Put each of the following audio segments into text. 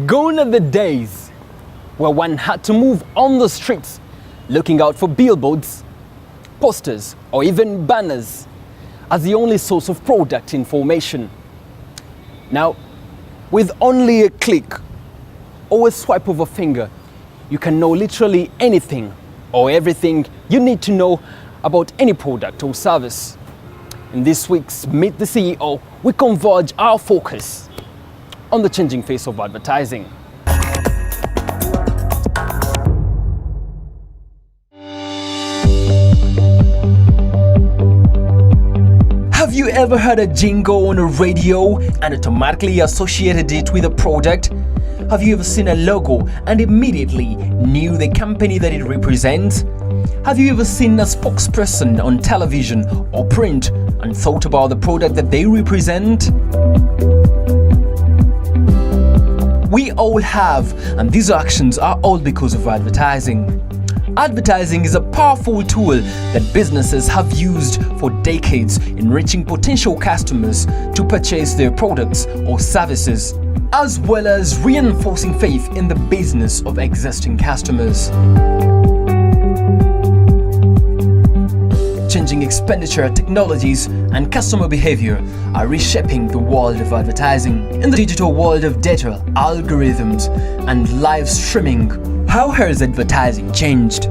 Gone are the days where one had to move on the streets looking out for billboards, posters, or even banners as the only source of product information. Now, with only a click or a swipe of a finger, you can know literally anything or everything you need to know about any product or service. In this week's Meet the CEO, we converge our focus on the changing face of advertising. Have you ever heard a jingle on a radio and automatically associated it with a product? Have you ever seen a logo and immediately knew the company that it represents? Have you ever seen a spokesperson on television or print and thought about the product that they represent? We all have, and these actions are all because of advertising. Advertising is a powerful tool that businesses have used for decades in reaching potential customers to purchase their products or services, as well as reinforcing faith in the business of existing customers. Changing expenditure, technologies, and customer behavior are reshaping the world of advertising. In the digital world of data, algorithms, and live streaming, how has advertising changed?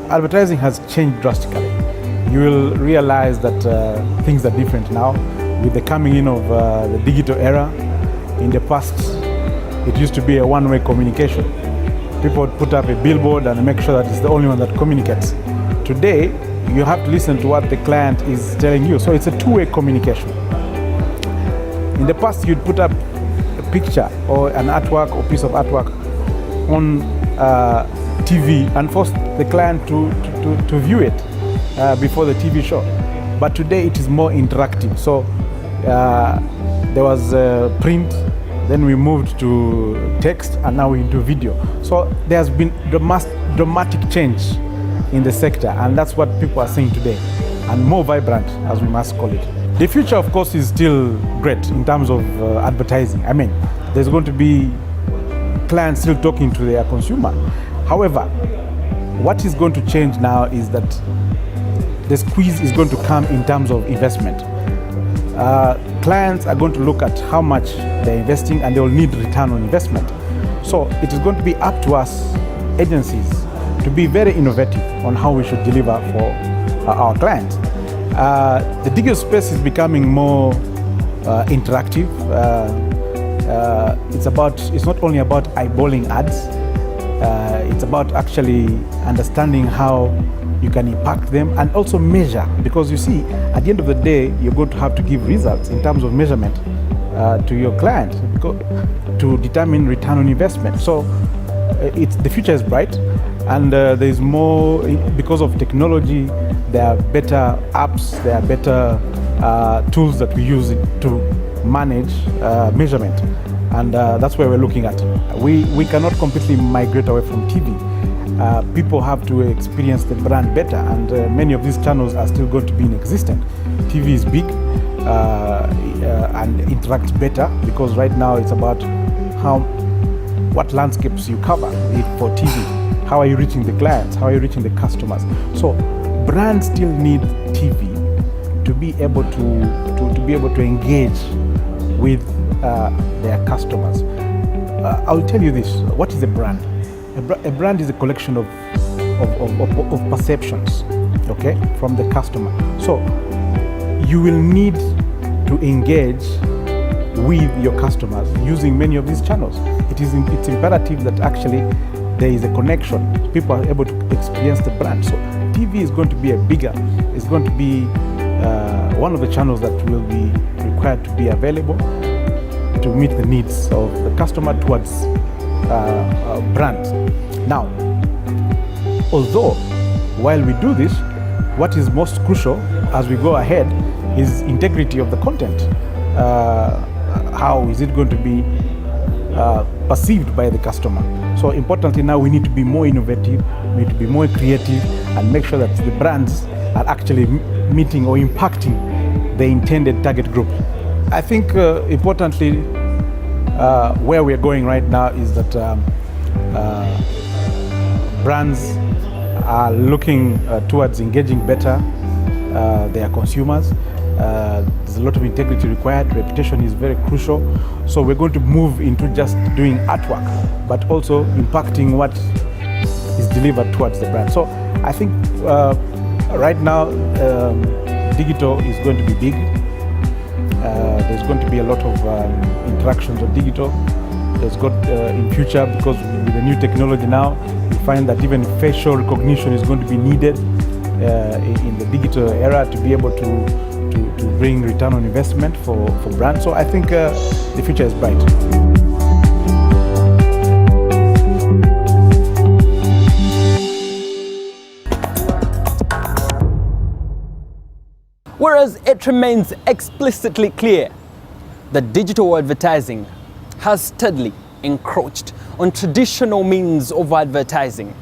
Advertising has changed drastically. You will realize that things are different now with the coming in of the digital era. In the past, it used to be a one-way communication. People would put up a billboard and make sure that it's the only one that communicates. Today, you have to listen to what the client is telling you. So it's a two-way communication. In the past, you'd put up a picture or an artwork or piece of artwork on TV and force the client to view it before the TV show. But today, it is more interactive. So there was print, then we moved to text, and now we're into video. So there's been dramatic change in the sector, and that's what people are saying today, and more vibrant, as we must call it. The future, of course, is still great in terms of advertising. I mean, there's going to be clients still talking to their consumer. However, what is going to change now is that the squeeze is going to come in terms of investment. Clients are going to look at how much they're investing, and they will need return on investment. So it is going to be up to us, agencies, to be very innovative on how we should deliver for our clients. The digital space is becoming more interactive. It's not only about eyeballing ads, it's about actually understanding how you can impact them and also measure, because you see, at the end of the day, you're going to have to give results in terms of measurement to your client to determine return on investment. So the future is bright, and there is more because of technology. There are better apps, there are better tools that we use to manage measurement, and that's where we're looking at. We cannot completely migrate away from TV. People have to experience the brand better, and many of these channels are still going to be in existence. TV is big and interacts better, because right now it's about what landscapes you cover for TV. How are you reaching the clients? How are you reaching the customers? So brands still need TV to be able to engage with their customers. I'll tell you this: what is a brand? A brand is a collection of perceptions, okay, from the customer. So you will need to engage with your customers using many of these channels. It's imperative that actually there is a connection. People are able to experience the brand. So TV is going to be it's going to be one of the channels that will be required to be available to meet the needs of the customer towards brands. Now, although while we do this, what is most crucial as we go ahead is integrity of the content. How is it going to be perceived by the customer? So importantly, now we need to be more innovative, we need to be more creative, and make sure that the brands are actually meeting or impacting the intended target group. I think importantly, where we're going right now is that brands are looking towards engaging better their consumers. There's a lot of integrity required. Reputation is very crucial. So we're going to move into just doing artwork, but also impacting what is delivered towards the brand. So I think right now, digital is going to be big. There's going to be a lot of interactions on digital. There's got in future, because with the new technology now, we find that even facial recognition is going to be needed in the digital era to be able to bring return on investment for brands. So I think the future is bright. Whereas it remains explicitly clear that digital advertising has steadily encroached on traditional means of advertising,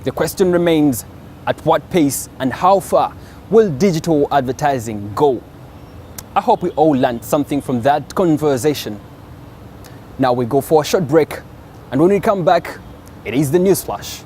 the question remains, at what pace and how far will digital advertising go? I hope we all learned something from that conversation. Now we go for a short break, and when we come back, it is the Newsflash.